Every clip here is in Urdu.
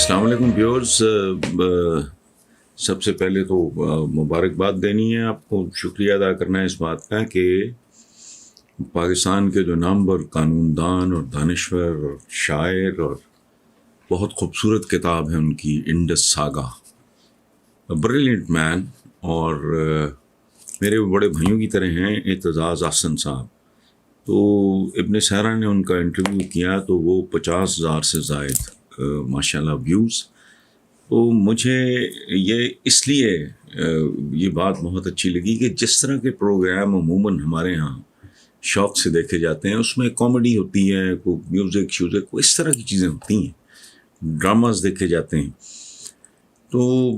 السلام علیکم ویورز. سب سے پہلے تو مبارکباد دینی ہے آپ کو, شکریہ ادا کرنا ہے اس بات کا کہ پاکستان کے جو نامور قانون دان اور دانشور اور شاعر اور بہت خوبصورت کتاب ہے ان کی انڈس ساگا, بریلینٹ مین, اور میرے بڑے بھائیوں کی طرح ہیں اعتزاز احسن صاحب. تو ابن سہرا نے ان کا انٹرویو کیا تو وہ 50,000 سے زائد ماشاء اللہ ویوز. تو مجھے یہ اس لیے یہ بات بہت اچھی لگی کہ جس طرح کے پروگرام عموماً ہمارے ہاں شوق سے دیکھے جاتے ہیں, اس میں کامیڈی ہوتی ہے, کوئی میوزک شیوزک, کوئی اس طرح کی چیزیں ہوتی ہیں, ڈراماز دیکھے جاتے ہیں. تو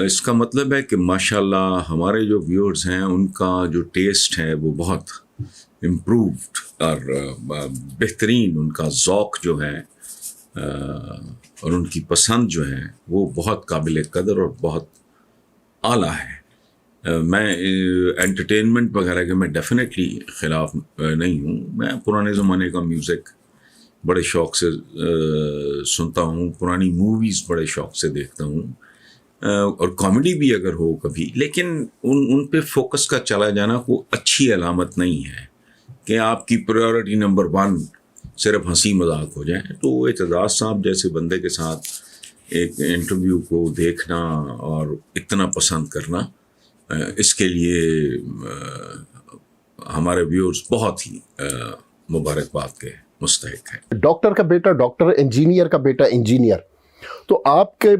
اس کا مطلب ہے کہ ماشاء اللہ ہمارے جو ویورز ہیں ان کا جو ٹیسٹ ہے وہ بہت امپرووڈ اور بہترین, ان کا ذوق جو ہے اور ان کی پسند جو ہے وہ بہت قابل قدر اور بہت اعلیٰ ہے. میں انٹرٹینمنٹ وغیرہ کے میں ڈیفینیٹلی خلاف نہیں ہوں. میں پرانے زمانے کا میوزک بڑے شوق سے سنتا ہوں, پرانی موویز بڑے شوق سے دیکھتا ہوں, اور کامیڈی بھی اگر ہو کبھی, لیکن ان پہ فوکس کا چلا جانا کوئی اچھی علامت نہیں ہے کہ آپ کی پریورٹی نمبر 1 صرف ہنسی مذاق ہو جائیں. تو اعتزاز صاحب جیسے بندے کے ساتھ ایک انٹرویو کو دیکھنا اور اتنا پسند کرنا, اس کے لیے ہمارے ویورز بہت ہی مبارکباد کے مستحق ہے. ڈاکٹر کا بیٹا ڈاکٹر, انجینئر کا بیٹا انجینئر. تو آپ کے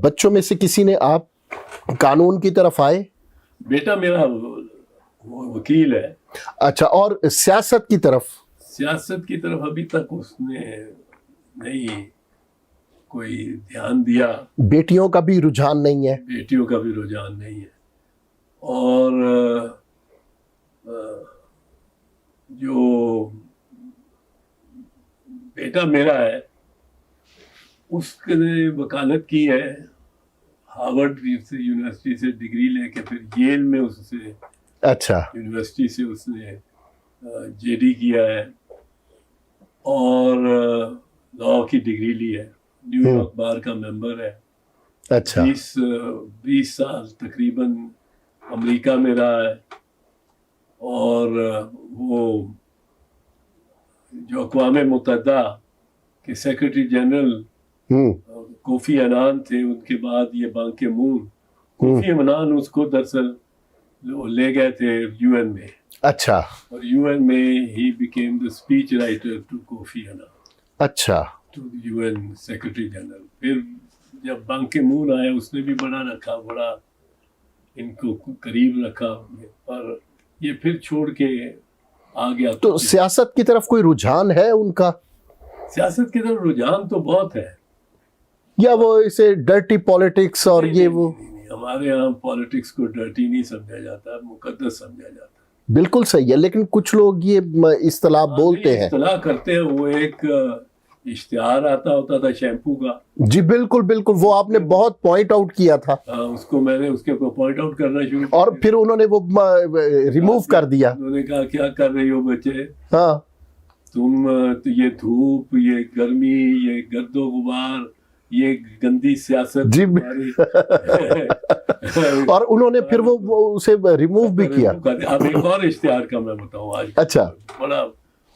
بچوں میں سے کسی نے آپ قانون کی طرف آئے؟ بیٹا میرا وکیل ہے. اچھا, اور سیاست کی طرف؟ سیاست کی طرف ابھی تک اس نے نہیں کوئی دھیان دیا. بیٹیوں کا بھی رجحان نہیں ہے؟ بیٹیوں کا بھی رجحان نہیں ہے. اور جو بیٹا میرا ہے اس نے وکالت کی ہے, ہارورڈ یونیورسٹی سے ڈگری لے کے پھر ییل میں اس سے اچھا یونیورسٹی سے اس نے جے ڈی کیا ہے اور لاء کی ڈگری لی ہے. نیو یارک بار کا ممبر ہے. اچھا, 20 سال تقریباً امریکہ میں رہا ہے. اور وہ جو اقوام متحدہ کے سیکرٹری جنرل کوفی عنان تھے, ان کے بعد یہ بان کی مون, کوفی عنان اس کو دراصل لے گئے تھے یو این میں. اچھا, اور یو این میں he became the speech writer to Kofi Annan. اچھا, to U N secretary general. پھر جب بان کی مون آیا اس نے بھی بڑا رکھا, بڑا ان کو قریب رکھا, اور یہ پھر چھوڑ کے آ گیا. تو سیاست کی طرف کوئی رجحان ہے ان کا؟ سیاست کی طرف رجحان تو بہت ہے, یا وہ اسے ڈرٹی پالیٹکس اور یہ وہ؟ ہمارے یہاں پالیٹکس کو ڈرٹی نہیں سمجھا جاتا, مقدس سمجھا جاتا ہے. بالکل صحیح ہے, لیکن کچھ لوگ یہ اصطلاح بولتے ہیں. اصطلاح کرتے ہیں. وہ ایک اشتہار آتا ہوتا تھا شیمپو کا. جی بالکل بالکل, وہ آپ نے بہت پوائنٹ آؤٹ کیا تھا. اس کو میں نے اس کے پوائنٹ آؤٹ کرنا شروع کیا, اور پھر انہوں نے وہ ریموو کر دیا. انہوں نے کہا کیا کر رہی ہو بچے, ہاں تم یہ دھوپ, یہ گرمی, یہ گرد و غبار, یہ گندی سیاست. جی اور انہوں نے پھر وہ اسے ریموو بھی کیا. اب ایک اور اشتہار کا میں بتاؤں آج. اچھا, بڑا,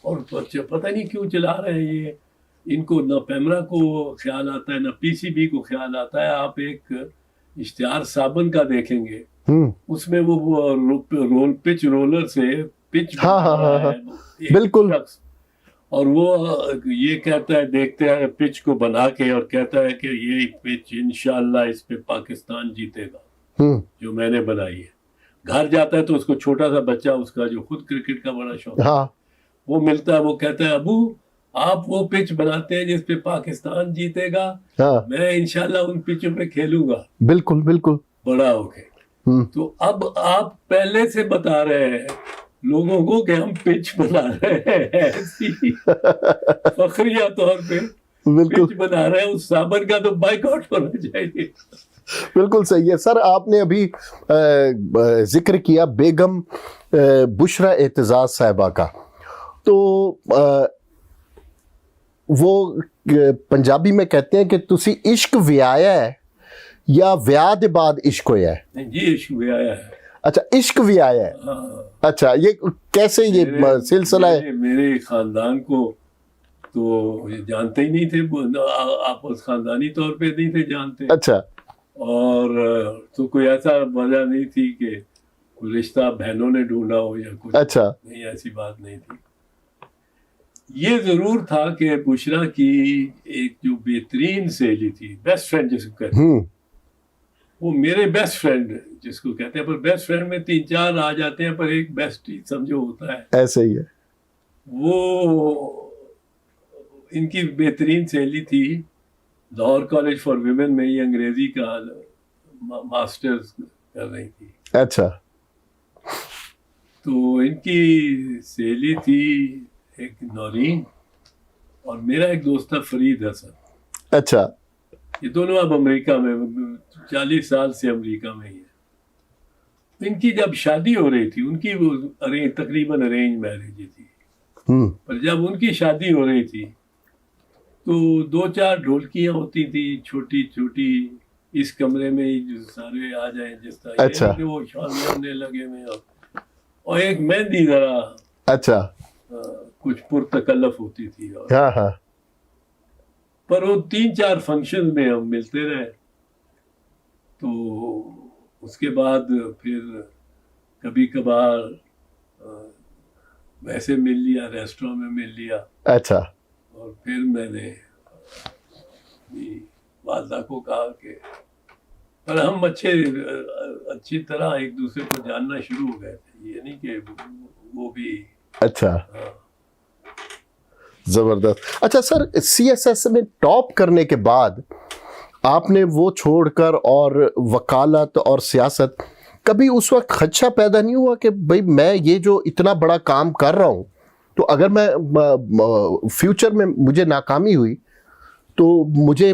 اور پتہ نہیں کیوں چلا رہے ہیں یہ, ان کو نہ پیمرا کو خیال آتا ہے نہ پی سی بی کو خیال آتا ہے. آپ ایک اشتہار صابن کا دیکھیں گے, اس میں وہ پچ رولر سے پچ بالکل, اور وہ یہ کہتا ہے, دیکھتے ہیں پچ کو بنا کے, اور کہتا ہے کہ یہ پچ انشاءاللہ اس پہ پاکستان جیتے گا جو میں نے بنائی ہے. گھر جاتا ہے تو اس کو چھوٹا سا بچہ, اس کا جو خود کرکٹ کا بڑا شوق ہے, وہ ملتا ہے, وہ کہتا ہے ابو آپ وہ پچ بناتے ہیں جس پہ پاکستان جیتے گا, میں انشاءاللہ ان پچوں پہ کھیلوں گا. بالکل بالکل, بڑا ہو کے. تو اب آپ پہلے سے بتا رہے ہیں لوگوں کو کہ ہم پچ بنا رہے ہیں, فخریہ طور پہ پچ بنا رہے ہیں, اس صابن کا تو بائیکاٹ ہونا چاہیے. بالکل صحیح ہے. سر آپ نے ابھی ذکر کیا بیگم بشرا اعتزاز صاحبہ کا, تو وہ پنجابی میں کہتے ہیں کہ تسی عشق ویایا ہے یا ویاہ دے بعد عشق ہویا ہے؟ جی عشق بھی آیا ہے. اچھا عشق بھی آیا ہے. ہاں. اچھا یہ کیسے یہ سلسلہ ہے؟ میرے خاندان کو تو یہ جانتے ہی نہیں تھے, آپس خاندانی طور پہ نہیں تھے جانتے. اچھا. اور تو کوئی ایسا وجہ نہیں تھی کہ کوئی رشتہ بہنوں نے ڈھونڈا ہو یا کچھ. اچھا. نہیں, ایسی بات نہیں تھی. یہ ضرور تھا کہ بشرا کی ایک جو بہترین سہیلی تھی, بیسٹ فرینڈ جس کو کہتے ہیں, وہ میرے بیسٹ فرینڈ جس کو کہتے ہیں, پر بیسٹ فرینڈ میں 3-4 آ جاتے ہیں, پر ایک بیسٹ ہی سمجھو ہوتا ہے. ایسے ہی ہے. وہ ان کی بہترین سہیلی تھی, لاہور کالج فار ویمن میں ہی انگریزی کا ماسٹرز کر رہی تھی. اچھا. تو ان کی سہیلی تھی ایک نورین, اور میرا ایک دوست تھا فرید حسن. اچھا. یہ دونوں اب امریکہ میں 40 سال سے امریکہ میں ہی ہیں. ان کی جب شادی ہو رہی تھی, ان کی وہ تقریباً ارینج میرج تھی, پر جب ان کی شادی ہو رہی تھی تو 2-4 ڈھولکیاں ہوتی تھی چھوٹی چھوٹی اس کمرے میں ہی, جو سارے آ جائیں جس طرح. اچھا. وہ شامنے لگے ہوئے, اور ایک مہندی ذرا اچھا کچھ پرتکلف ہوتی تھی. ہاں ہاں. پر وہ 3-4 فنکشن میں ہم ملتے رہے. تو اس کے بعد پھر کبھی کبھار ویسے مل لیا, ریسٹورینٹ میں مل لیا. اچھا. اور پھر میں نے والدہ کو کہا کہ پر ہم اچھی طرح ایک دوسرے کو جاننا شروع ہو گئے تھے. یہ نہیں کہ وہ بھی. اچھا زبردست. اچھا سر, سی ایس ایس میں ٹاپ کرنے کے بعد آپ نے وہ چھوڑ کر اور وکالت اور سیاست, کبھی اس وقت خدشہ پیدا نہیں ہوا کہ بھئی میں یہ جو اتنا بڑا کام کر رہا ہوں, تو اگر میں فیوچر میں مجھے ناکامی ہوئی تو مجھے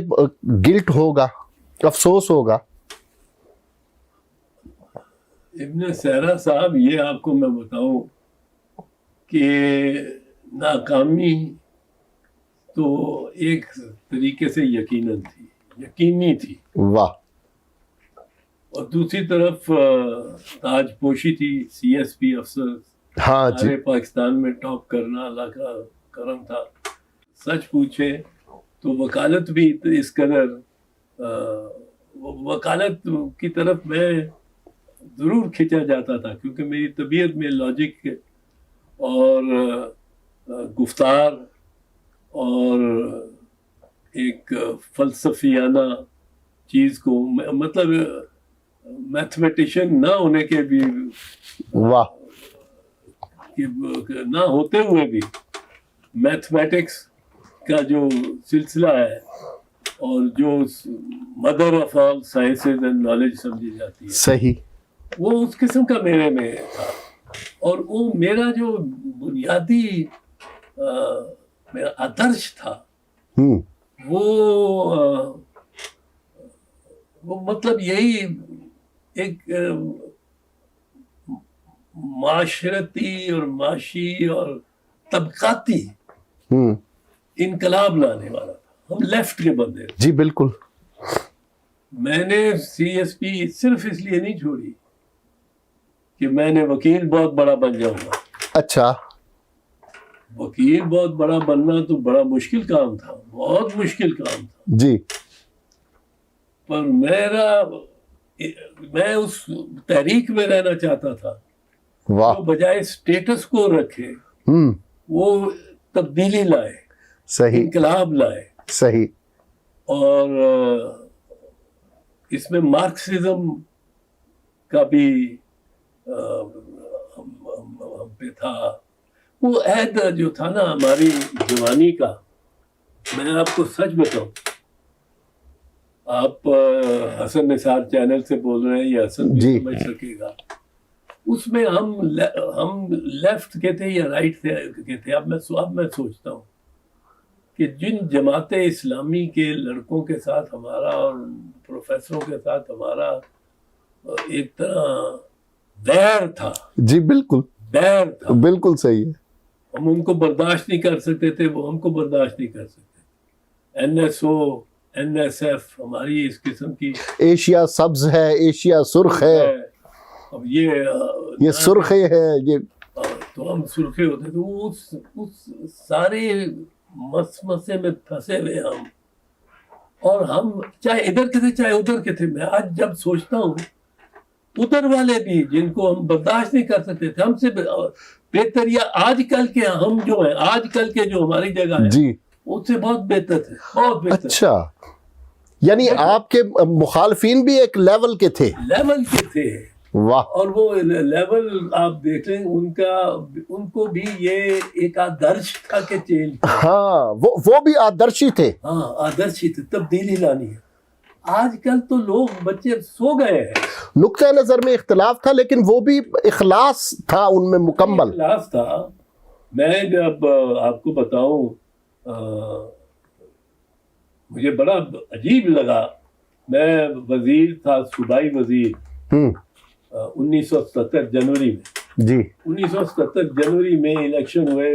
گلٹ ہوگا, افسوس ہوگا؟ ابن سہرا صاحب, یہ آپ کو میں بتاؤں کہ ناکامی تو ایک طریقے سے یقینی تھی. واہ. اور دوسری طرف تاج پوشی تھی, سی ایس پی افسر. ہاں جی. سارے پاکستان میں ٹاپ کرنا اللہ کا کرم تھا. سچ پوچھے تو وکالت بھی اس قدر, وکالت کی طرف میں ضرور کھینچا جاتا تھا, کیونکہ میری طبیعت میں لاجک اور گفتار اور ایک فلسفیانہ چیز کو, مطلب میتھمیٹیشین نہ ہونے کے بھی, واہ, نہ ہوتے ہوئے بھی میتھمیٹکس کا جو سلسلہ ہے اور جو mother of all sciences and knowledge سمجھی جاتی ہے, صحیح, وہ اس قسم کا میرے میں تھا. اور وہ میرا جو بنیادی میرا آدرش تھا, وہ مطلب یہی ایک معاشرتی اور معاشی اور طبقاتی انقلاب لانے والا تھا. ہم لیفٹ کے بندے. جی بالکل. میں نے سی ایس پی صرف اس لیے نہیں چھوڑی کہ میں نے وکیل بہت بڑا بن جاؤں گا. اچھا. وکیل بہت بڑا بننا تو بڑا مشکل کام تھا, بہت مشکل کام تھا جی. پر میں اس تحریک میں رہنا چاہتا تھا. واہ. بجائے اسٹیٹس کو رکھے وہ تبدیلی لائے, صحیح, انقلاب لائے. صحیح. اور اس میں مارکسزم کا بھی ہم پہ تھا. وہ عہد جو تھا نا ہماری جوانی کا, میں آپ کو سچ بتاؤں, آپ حسن نثار چینل سے بول رہے ہیں, یہ حسن بھی سمجھ سکے گا. اس میں ہم لیفٹ کے تھے یا رائٹ کے تھے. اب میں سوچتا ہوں کہ جن جماعت اسلامی کے لڑکوں کے ساتھ ہمارا اور پروفیسروں کے ساتھ ہمارا ایک طرح بیر تھا. جی بالکل, بیر تھا, بالکل صحیح ہے. ہم ان کو برداشت نہیں کر سکتے تھے, وہ ہم کو برداشت نہیں کر سکتے. NSO NSF ہماری اس قسم کی, ایشیا سبز ہے, ایشیا سرخ ہے, اب یہ سرخے ہے, یہ تو ہم سرخے ہوتے تھے. اس سارے مسئلے میں پھنسے ہوئے ہم, اور ہم چاہے ادھر کے تھے چاہے ادھر کے تھے. میں آج جب سوچتا ہوں ادھر والے بھی جن کو ہم برداشت نہیں کر سکتے تھے, ہم سے بہتر, یا آج کل کے ہم جو ہیں, آج کل کے جو ہماری جگہ ہے جی اس سے بہت بہتر تھے, بہت بہتر. اچھا, یعنی آپ کے مخالفین بھی ایک لیول کے تھے. لیول کے تھے. واہ. اور وہ لیول آپ دیکھ لیں ان کو بھی یہ ایک آدرش تھا کہ چینج. ہاں, وہ بھی آدرشی تھے. ہاں آدرشی تھے, تبدیلی لانی ہے. آج کل تو لوگ بچے سو گئے ہیں. نقطہ نظر میں اختلاف تھا لیکن وہ بھی اخلاص تھا ان میں مکمل. اخلاص تھا. میں جب آپ کو بتاؤں, مجھے بڑا عجیب لگا, میں وزیر تھا, صوبائی وزیر 1977 جنوری میں. جی 1977 جنوری میں الیکشن ہوئے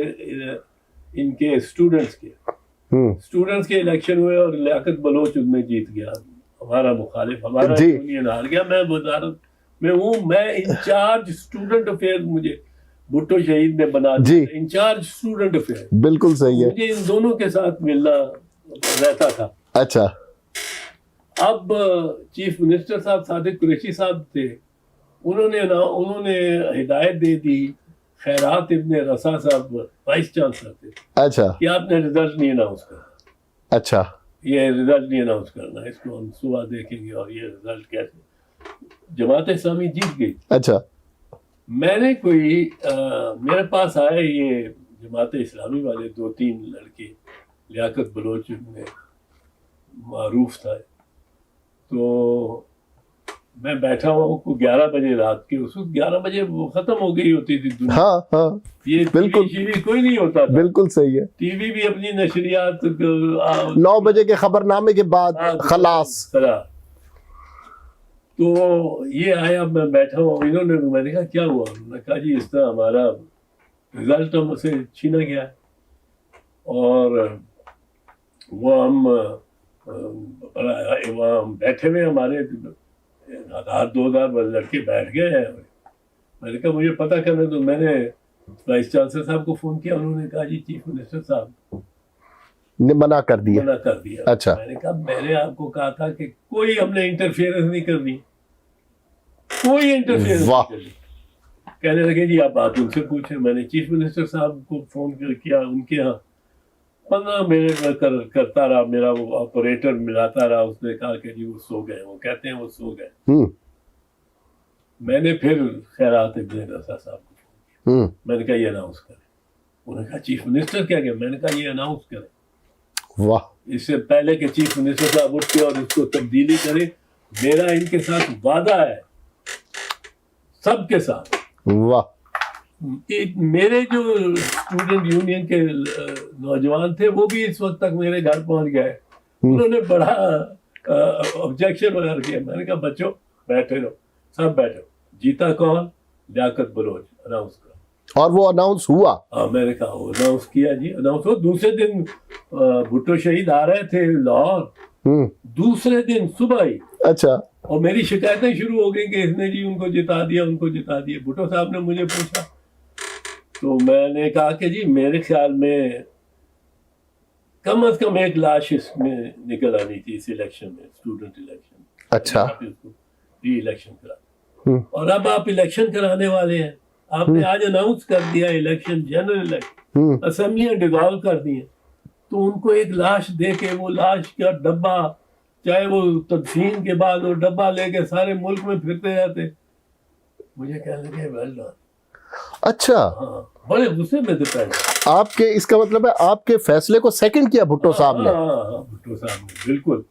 ان کے اسٹوڈنٹس کے الیکشن ہوئے, اور لیاقت بلوچ ان میں جیت گیا, ہمارا مخالف, ہمارا یونین ہار گیا. میں وزارت میں ہوں, میں انچارج اسٹوڈنٹ افیئر, مجھے بھٹو شہید نے بنا دیا انچارج اسٹوڈنٹ افیئر. بالکل صحیح ہے. مجھے ان دونوں کے ساتھ ملنا رہتا تھا. اچھا. اب چیف منسٹر صاحب صادق قریشی صاحب تھے, انہوں نے ہدایت دے دی, خیرات ابن رسا صاحب وائس چانسلر تھے, اچھا, کہ آپ نے رزلٹ نہیں اناؤنس کرنا. اچھا, یہ رزلٹ نہیں اناؤنس کرنا, اس کو ہم صبح دیکھیں گے, اور یہ رزلٹ کیسے. جماعت اسلامی جیت گئی. اچھا. میں نے میرے پاس آئے یہ جماعت اسلامی والے 2-3 لڑکے, لیاقت بلوچ میں معروف تھا, تو میں بیٹھا ہوا کو 11 بجے رات کے, اس وقت 11 بجے وہ ختم ہو گئی ہوتی تھی دنیا. ہاں ہاں, یہ بالکل ٹی وی کوئی نہیں ہوتا تھا. بالکل صحیح ہے. ٹی وی بھی اپنی نشریات 9 بجے کے خبر نامے کے بعد خلاص. تو یہ آیا, میں بیٹھا ہوں, میں نے کہا کیا ہوا؟ انہوں نے کہا جی اس طرح ہمارا رزلٹ ہم سے چھینا گیا ہے, اور وہ ہم وہاں بیٹھے ہوئے, ہمارے 1000-2000 لڑکے بیٹھ گئے ہیں. میں نے کہا مجھے پتہ کرنا. تو میں نے وائس چانسلر صاحب کو فون کیا, انہوں نے کہا جی چیف منسٹر صاحب نے منع کر دیا. اچھا. میں نے کہا میں نے آپ کو کہا تھا کہ کوئی ہم نے انٹرفیئرنس نہیں کرنی, کوئی انٹرفیئرنس نہیں کرنی. کہنے لگے جی آپ بات ان سے پوچھیں. میں نے چیف منسٹر صاحب کو فون کیا, ان کے ہاں 15 منٹ کرتا رہا, میرا وہ آپریٹر ملاتا رہا. اس نے کہا کہ جی وہ سو گئے, وہ کہتے ہیں وہ سو گئے. میں نے پھر خیرات ابن رسا صاحب کو میں نے کہا یہ اناؤنس کریں. انہوں نے کہا چیف منسٹر کیا گیا؟ میں نے کہا یہ اناؤنس کریں. واہ. اس سے پہلے کہ چیف منسٹر صاحب اٹھ کے اور اس کو تبدیلی کرے, میرا ان کے ساتھ وعدہ ہے, سب کے ساتھ. واہ. میرے جو اسٹوڈنٹ یونین کے نوجوان تھے وہ بھی اس وقت تک میرے گھر پہنچ گئے. انہوں نے بڑا آبجیکشن وغیرہ کیا. میں نے کہا بچوں بیٹھے رہو, سب بیٹھو. جیتا کون؟ لیاقت بلوچ. اناؤنس کرو. اور وہ اناؤنس ہوا؟ ہاں میں نے کہا اناؤنس کیا جی. اناؤنس ہو. دوسرے دن بھٹو شہید آ رہے تھے لاہور, دوسرے دن صبح ہی. اچھا. اور میری شکایتیں شروع ہو گئی کہ اس نے جی ان کو جتا دیا, ان کو جتا دیا. بھٹو صاحب نے مجھے پوچھا تو میں نے کہا کہ جی میرے خیال میں کم از کم ایک لاش اس میں نکل آنی تھی اس الیکشن میں, اسٹوڈنٹ الیکشن. اچھا. ری الیکشن کرا, اور اب آپ الیکشن کرانے والے ہیں. آپ نے آج اناؤنس کر دیا الیکشن, جنرل الیکشن, اسمبلیاں ڈیزالو کر دی ہیں, تو ان کو ایک لاش دے کے وہ لاش کا ڈبہ, چاہے وہ تدفین کے بعد وہ ڈبہ لے کے سارے ملک میں پھرتے رہتے. مجھے کہنے لگے ویل ڈن. اچھا. ہاں بڑے غصے میں تھے پہلے. آپ کے اس کا مطلب ہے آپ کے فیصلے کو سیکنڈ کیا بھٹو صاحب نے؟ ہاں بھٹو صاحب نے بالکل.